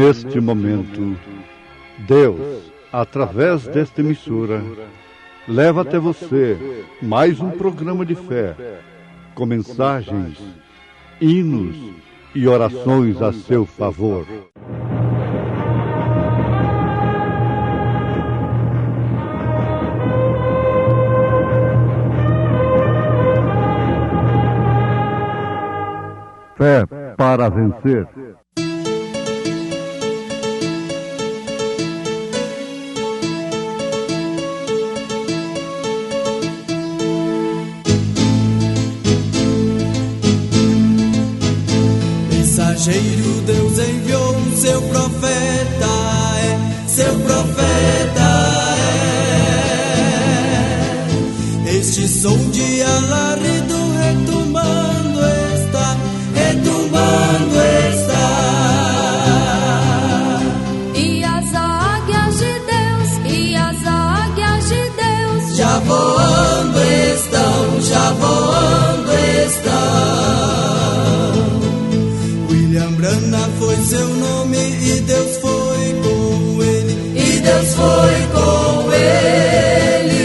neste momento, Deus, através desta emissora, leva até você mais um programa de fé, com mensagens, hinos e orações a seu favor. Fé para vencer. Mensageiro, Deus enviou seu profeta, seu profeta é. Este som de alarido retumbando está, retumbando está. E as águias de Deus já voando estão, já voando estão. William Branham foi seu nome e Deus foi com ele, e Deus foi com ele.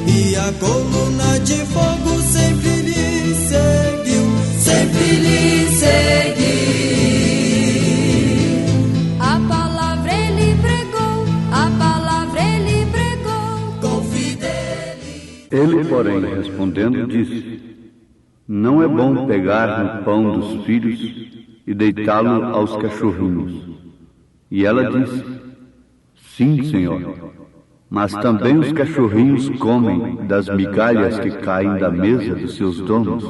E a coluna de fogo sempre lhe seguiu, sempre lhe seguiu. A palavra ele pregou com fidelidade. Ele, porém, respondendo, disse: Não é bom pegar no pão dos filhos e deitá-lo aos cachorrinhos. E ela disse: Sim, Senhor, mas também os cachorrinhos comem das migalhas que caem da mesa dos seus donos.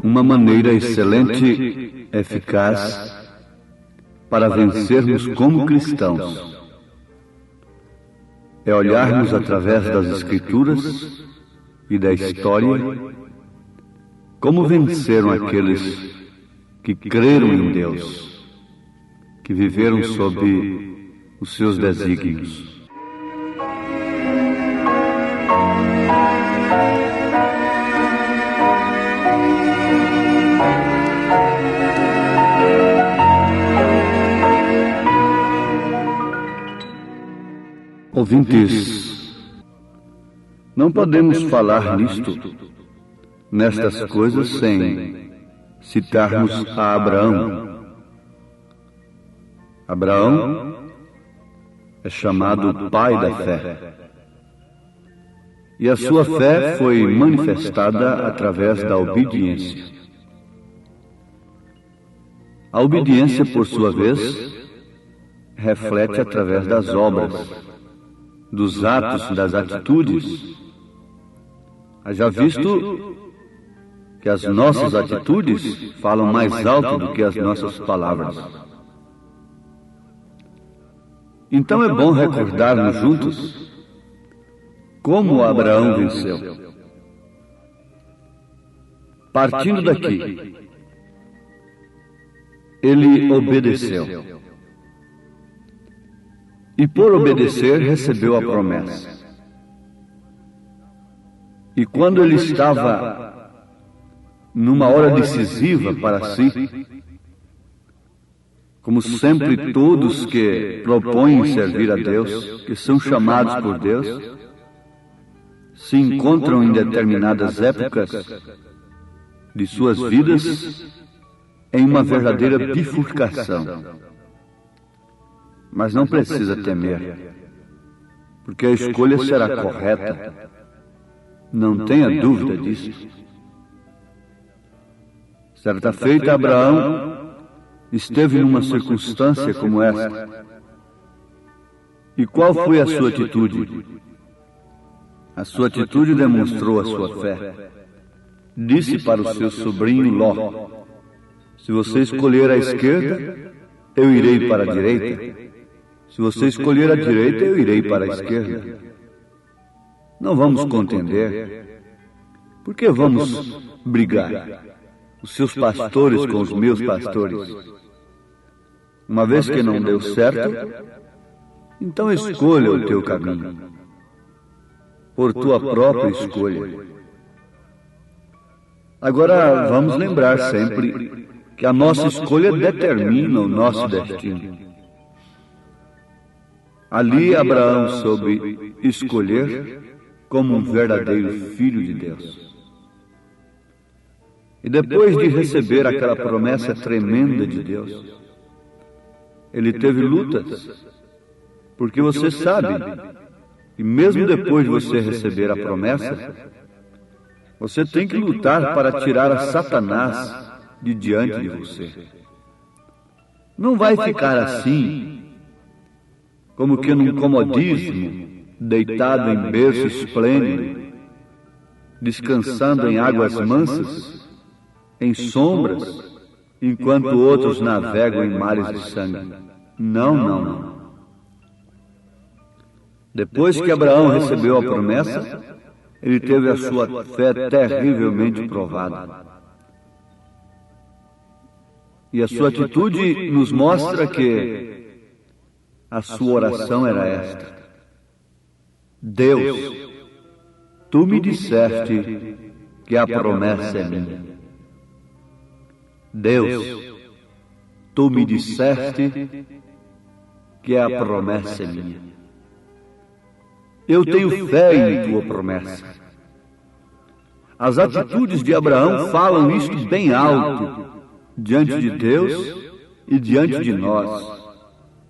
Uma maneira excelente, eficaz, para vencermos como cristãos é olharmos através das Escrituras e da história como venceram aqueles que creram em Deus, que viveram sob os seus desígnios. Ouvintes, não podemos falar nestas coisas sem citarmos a Abraão. Abraão é chamado pai da fé. E a sua fé foi manifestada através da obediência. A obediência, por sua vez, reflete através das obras, dos atos, das atitudes. Haja visto que as nossas atitudes falam mais alto do que as nossas palavras. Então é bom recordarmos juntos como Abraão venceu. Partindo daqui, ele obedeceu. E por obedecer, recebeu a promessa. E quando ele estava numa hora decisiva para si, como sempre todos que propõem servir a Deus, que são chamados por Deus, se encontram em determinadas épocas de suas vidas em uma verdadeira bifurcação. Mas não precisa temer, porque a escolha será correta. Não tenha dúvida disso. Certa feita, Abraão esteve numa circunstância como esta. E qual foi a sua atitude? A sua atitude demonstrou a sua fé. Disse para o seu sobrinho Ló: se você escolher a esquerda, eu irei para a direita. Se você escolher a direita, eu irei para a esquerda. Não vamos contender. Por que vamos brigar? Os seus pastores com os meus pastores. Uma vez que não deu certo, então escolha o teu caminho, por tua própria escolha. Agora, vamos lembrar sempre que a nossa escolha determina o nosso destino. Ali Abraão soube escolher como um verdadeiro filho de Deus. E depois de receber aquela promessa tremenda de Deus, ele teve lutas, porque você sabe, e mesmo depois de você receber a promessa, você tem que lutar para tirar a Satanás de diante de você. Não vai ficar assim, como que num comodismo, deitado em berço esplêndido, descansando em águas mansas, em sombras, enquanto outros navegam em mares de sangue. Não, não. Depois que Abraão recebeu a promessa, ele teve a sua fé terrivelmente provada. E a sua atitude nos mostra que a sua oração era esta: Deus, tu me disseste que a promessa é minha. Deus, tu me disseste que a promessa é minha. Eu tenho fé em tua promessa. As atitudes de Abraão falam isto bem alto diante de Deus e diante de nós,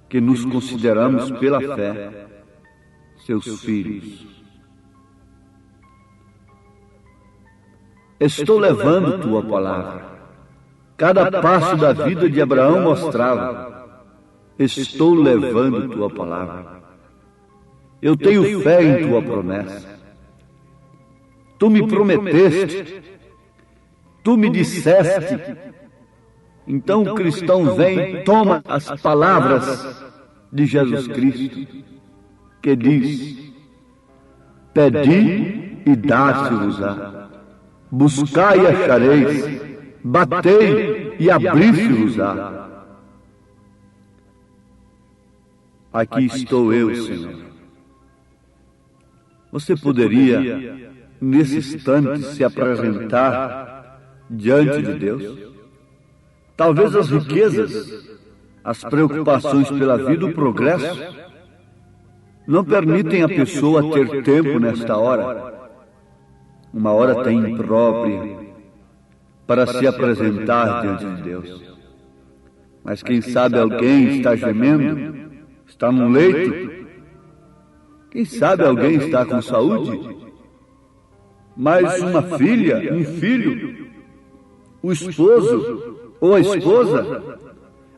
que nos consideramos pela fé seus filhos. Estou levando tua palavra. Cada passo da vida de Abraão mostrava: estou levando tua palavra. Eu tenho fé em tua promessa. Tu me prometeste, tu me disseste. Então o cristão vem, toma as palavras de Jesus Cristo, que diz: pedi e dá-se-vos-á, buscai e achareis, batei e abri-se-vos-á. Aqui estou eu, Senhor. Você poderia, nesse instante, se apresentar diante de Deus? Talvez as riquezas, as preocupações pela vida, o progresso, não permitem a pessoa ter tempo nesta hora, uma hora tão imprópria, para se apresentar diante de Deus. Mas quem sabe alguém está gemendo, está num leito, quem sabe alguém está com saúde, mas uma filha, um filho, o esposo ou a esposa,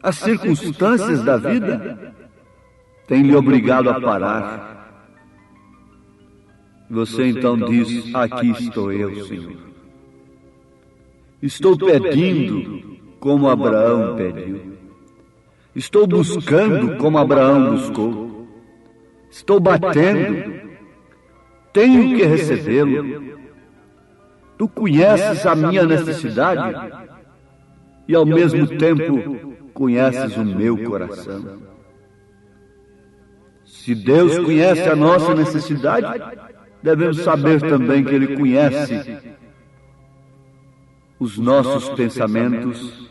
as circunstâncias da vida têm lhe obrigado a parar. Você então diz: aqui estou eu, Senhor. Estou pedindo como Abraão pediu. Estou buscando como Abraão buscou. Estou batendo. Tenho que recebê-lo. Tu conheces a minha necessidade e ao mesmo tempo conheces o meu coração. Se Deus conhece a nossa necessidade, devemos saber também que Ele conhece os nossos pensamentos,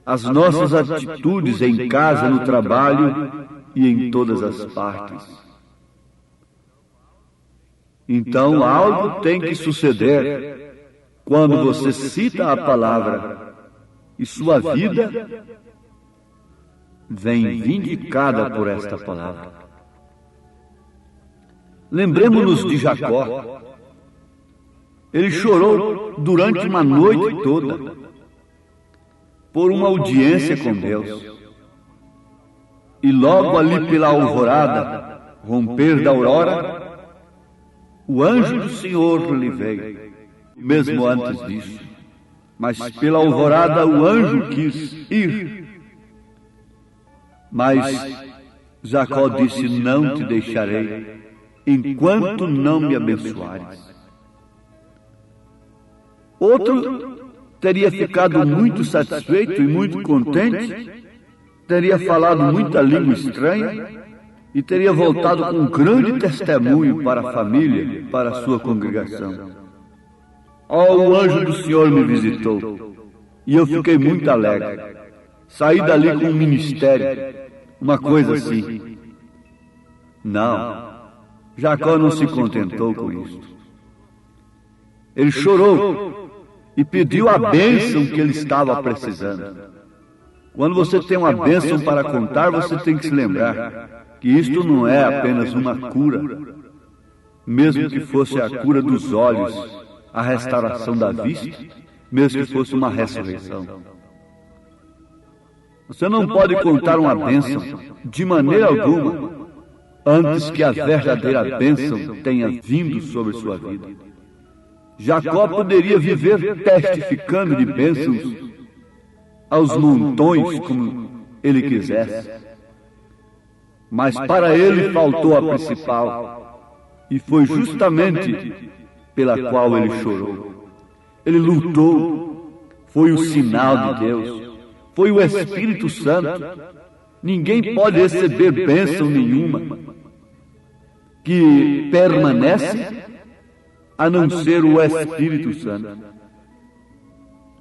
as nossas atitudes em casa, no trabalho e em todas as partes. Então, algo tem que suceder quando você cita a palavra e sua vida vem vindicada por esta palavra. Lembremos-nos de Jacó. Ele chorou durante uma noite toda por uma audiência com Deus. E logo ali pela alvorada, romper da aurora, o anjo do Senhor lhe veio, mesmo antes disso. Mas pela alvorada o anjo quis ir. Mas Jacó disse: não te deixarei, enquanto não me abençoares. Outro teria ficado muito satisfeito e muito contente, teria falado muita língua estranha e teria voltado com um grande testemunho para a família, para a sua congregação. O anjo do Senhor me visitou e eu fiquei muito alegre. Saí dali com um ministério, uma coisa assim. Não, Jacó não se contentou com isso. Ele chorou e pediu a bênção que ele estava precisando. Quando você tem uma bênção para contar, você tem que se lembrar que isto não é apenas uma cura, mesmo que fosse a cura dos olhos, a restauração da vista, mesmo que fosse uma ressurreição. Você não pode contar uma bênção de maneira alguma antes que a verdadeira bênção tenha vindo sobre sua vida. Jacó poderia viver testificando de bênçãos aos montões como ele quisesse. Mas para ele faltou a principal, e foi justamente pela qual ele chorou. Ele lutou, foi o sinal de Deus, foi o Espírito Santo. Ninguém pode receber bênção nenhuma que permanece a não ser o Espírito Santo.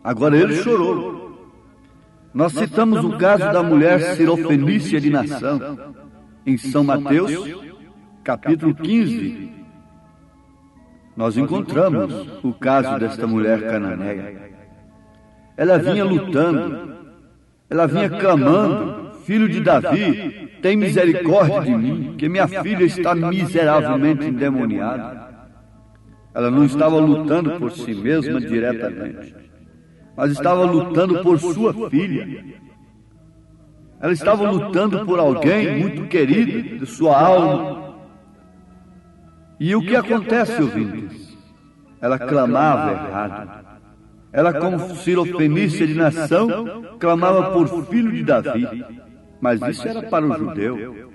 Agora ele chorou. Nós citamos o caso da mulher Sirofenícia de Nação, em São Mateus, capítulo 15. Nós encontramos o caso desta mulher cananeia. Ela vinha lutando, ela vinha clamando: filho de Davi, tem misericórdia de mim, que minha filha está miseravelmente endemoniada. Ela não estava lutando por si mesma diretamente, mas estava lutando por sua filha. Ela estava lutando por alguém muito querido de sua alma. E o que acontece, ouvintes? Ela clamava errado. Ela, como Sirofenícia de Nação, clamava por filho de Davi. Mas isso era para o judeu.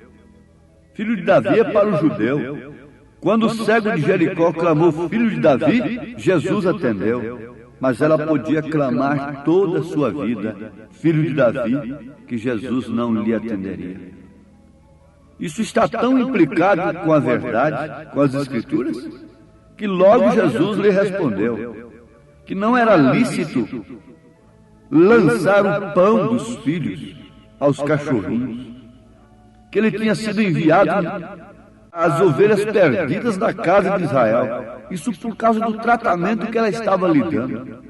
Filho de Davi é para o judeu. Quando o cego de Jericó clamou filho de Davi, Jesus atendeu. Mas ela podia clamar toda a sua vida, filho de Davi, que Jesus não lhe atenderia. Isso está tão implicado com a verdade, com as Escrituras, que logo Jesus lhe respondeu que não era lícito lançar o pão dos filhos aos cachorrinhos, que ele tinha sido enviado as ovelhas perdidas da casa de Israel. Isso por causa do tratamento que ela estava lhe dando.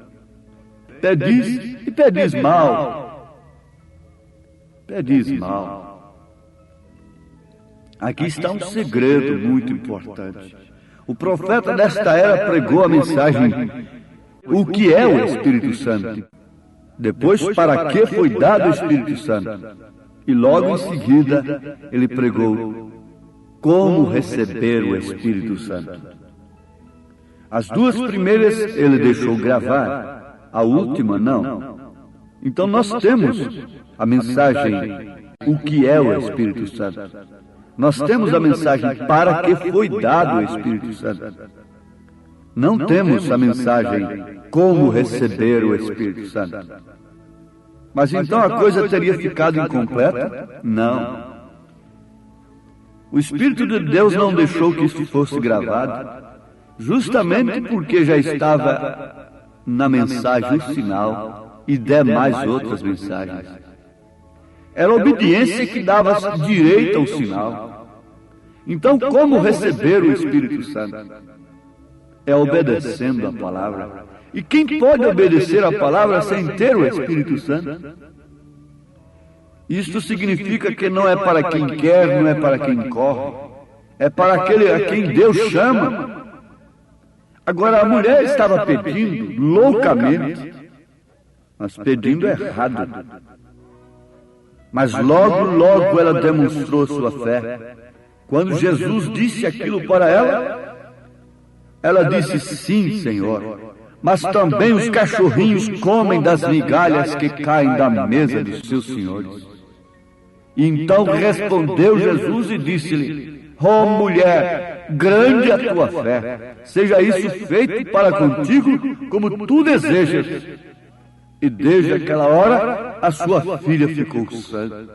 Pedis e pedis mal. Pedis mal. Aqui está um segredo muito importante. O profeta desta era pregou a mensagem: o que é o Espírito Santo? Depois, para que foi dado o Espírito Santo? E logo em seguida, ele pregou como receber o Espírito Santo. As duas primeiras ele deixou gravar, a última não. Então nós temos a mensagem, o que é o Espírito Santo. Nós temos a mensagem, para que foi dado o Espírito Santo. Não temos a mensagem, como receber o Espírito Santo. Mas então a coisa teria ficado incompleta? Não. O Espírito de Deus não deixou que isso fosse gravado, justamente porque já estava na mensagem o sinal e demais outras mensagens. Era a obediência que dava direito ao sinal. Então, como receber o Espírito Santo? É obedecendo a palavra. E quem pode obedecer a palavra sem ter o Espírito Santo? Isto significa que não é para quem quer, não é para quem corre. É para aquele a quem Deus chama. Agora, a mulher estava pedindo loucamente, mas pedindo errado. Mas logo ela demonstrou sua fé. Quando Jesus disse aquilo para ela disse: sim, Senhor. Mas também os cachorrinhos comem das migalhas que caem da mesa dos seus senhores. E então respondeu Jesus e disse-lhe: ó mulher, grande é a tua fé, seja isso feito para contigo como tu desejas. E desde aquela hora a sua filha ficou sã.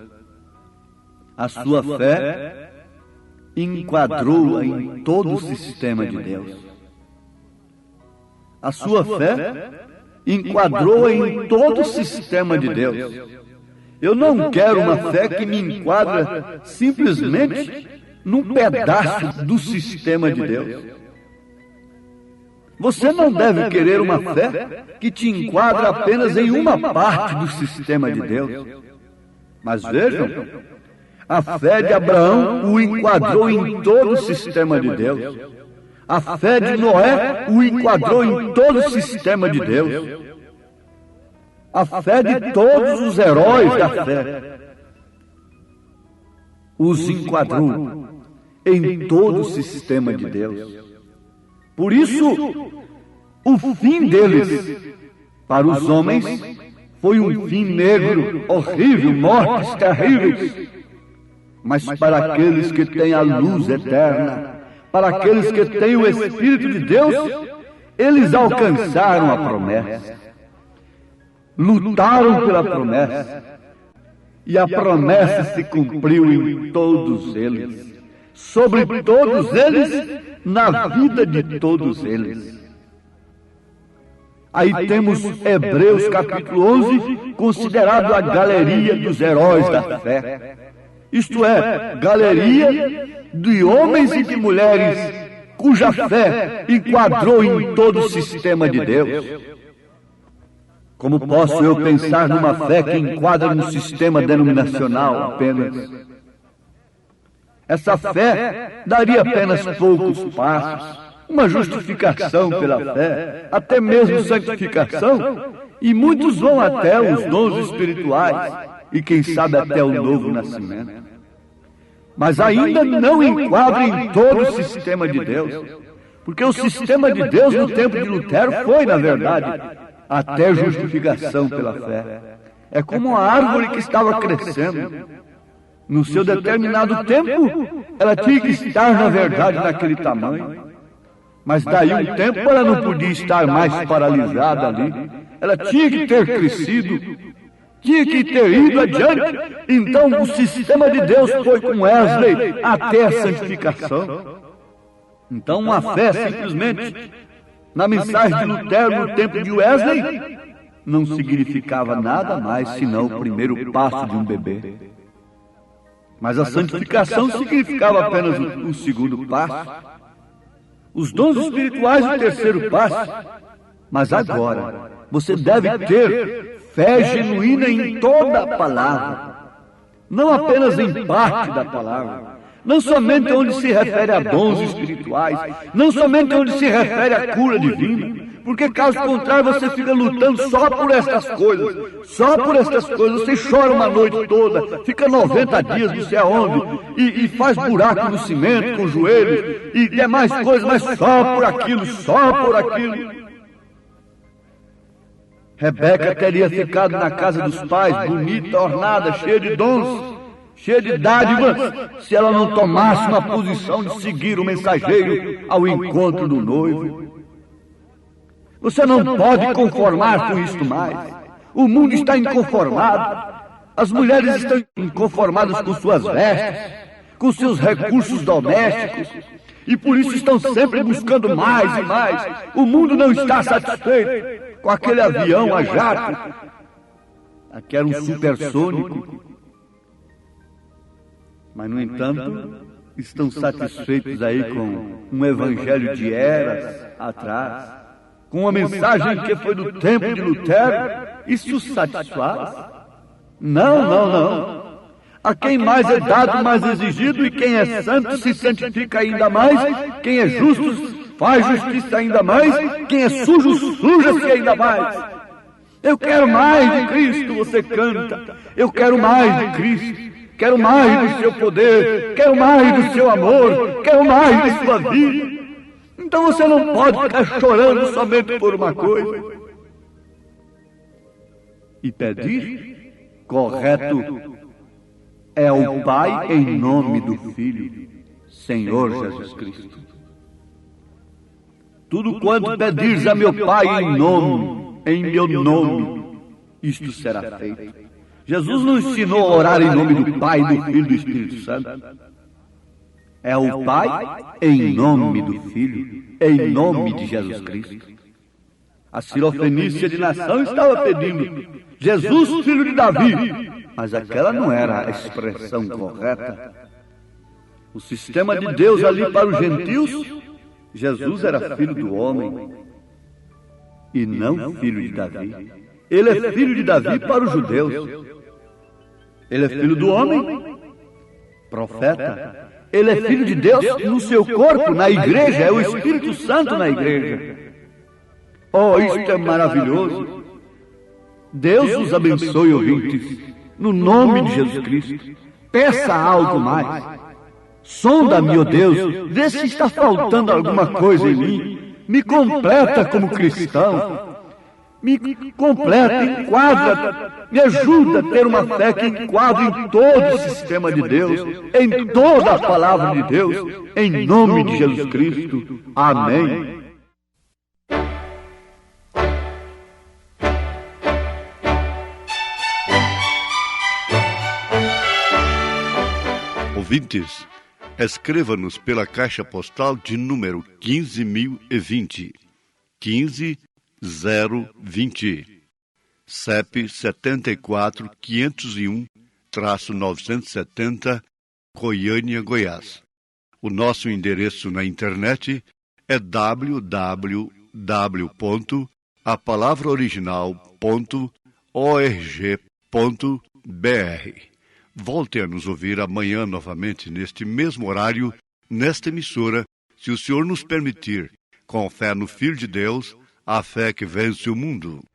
A sua fé enquadrou-a em todo o sistema de Deus. A sua fé enquadrou-a em todo o sistema de Deus. Eu não quero uma fé que me enquadra simplesmente num pedaço do sistema de Deus. Você não deve querer uma fé que te enquadra apenas em uma parte do sistema de Deus. Mas vejam, a fé de Abraão o enquadrou em todo o sistema de Deus. A fé de Noé o enquadrou em todo o sistema de Deus. A fé de todos os heróis da fé os enquadrou em todo o sistema de Deus. Por isso, o fim deles, para os homens, foi um fim negro, horrível, mortes terríveis. Mas para aqueles que têm a luz eterna, para aqueles que têm o Espírito de Deus, eles alcançaram a promessa. Lutaram pela promessa. E a promessa se cumpriu em todos eles. Sobre todos eles, na vida de todos eles. Aí temos Hebreus capítulo 11, considerado a galeria dos heróis da fé. Isto é, galeria de homens e de mulheres cuja fé enquadrou em todo o sistema de Deus. Como posso eu pensar numa fé que enquadra no sistema denominacional apenas? Essa fé daria apenas poucos passos, uma justificação pela fé, até mesmo santificação, e muitos vão até os dons espirituais, e quem sabe até o novo nascimento. Mas ainda não enquadra em todo o sistema de Deus, porque o sistema de Deus no tempo de Lutero foi, na verdade, até justificação pela fé. É como uma árvore que estava crescendo. No seu determinado tempo, ela tinha que estar, na verdade, naquele tamanho. Mas daí um tempo ela não podia estar mais paralisada ali. Ela tinha que ter crescido, tinha que ter ido adiante. Então o sistema de Deus foi com Wesley até a santificação. Então uma fé simplesmente na mensagem de Lutero no tempo de Wesley não significava nada mais senão o primeiro passo de um bebê. Mas a santificação significava apenas o segundo passo. Os dons espirituais, o terceiro passo. Mas agora, você deve ter fé genuína em toda a palavra. Não apenas em parte da palavra. Não somente onde se refere a dons espirituais. Não somente onde se refere à cura divina. Porque caso contrário você fica lutando só por estas coisas. Só por estas coisas. Você chora uma noite toda. Fica 90 dias não sei aonde. E faz buraco no cimento com os joelhos. E quer mais coisas, mas só por aquilo. Só por aquilo. Rebeca teria ficado na casa dos pais, bonita, ornada, cheia de dons, cheia de dádivas, se ela não tomasse uma posição de seguir o mensageiro ao encontro do noivo. Você não pode conformar com isto mais. O mundo está inconformado. As mulheres estão inconformadas com suas vestes, com seus recursos domésticos, e por isso estão sempre buscando mais e mais. O mundo não está satisfeito com aquele avião a jato. Aqui era um supersônico. Mas, no entanto, estão satisfeitos aí com um evangelho de eras atrás, com uma mensagem que foi do tempo de Lutero. Isso satisfaz? Não. A quem mais é dado, mais exigido, e quem é santo se santifica ainda mais, quem é justo faz justiça ainda mais, quem é sujo suja-se ainda mais. Eu quero mais de Cristo, você canta. Eu quero mais de Cristo. Quero mais do seu poder. Quero mais do seu amor. Quero mais de sua vida. Então você não pode ficar chorando somente por uma coisa. E pedir, correto, é ao Pai em nome do Filho, Senhor Jesus Cristo. Tudo quanto pedires a meu Pai em meu nome, isto será feito. Jesus não ensinou a orar em nome do Pai, do Filho e do Espírito Santo. É o Pai em nome do Filho, em nome de Jesus Cristo. A Sirofenícia de nação estava pedindo Jesus, filho de Davi, mas aquela não era a expressão correta. O sistema de Deus ali para os gentios, Jesus era filho do homem e não filho de Davi. Ele é filho de Davi para os judeus. Ele é filho do homem, profeta. Ele é filho de Deus no seu corpo, na igreja. É o Espírito Santo na igreja. Oh, isto é maravilhoso. Deus os abençoe, ouvintes, no nome de Jesus Cristo. Peça algo mais. Sonda-me, ó Deus, vê se está faltando alguma coisa em mim. Me completa como cristão. Me completa, enquadra, me ajuda a ter uma fé que enquadre em todo o sistema de Deus, em toda a palavra de Deus, em nome de Jesus Cristo. Amém. Ouvintes, escreva-nos pela caixa postal de número 15.020, 15020, CEP 74.501-970, Goiânia, Goiás. O nosso endereço na internet é www.apalavraoriginal.org.br. Volte a nos ouvir amanhã novamente neste mesmo horário, nesta emissora, se o Senhor nos permitir, com fé no Filho de Deus, a fé que vence o mundo.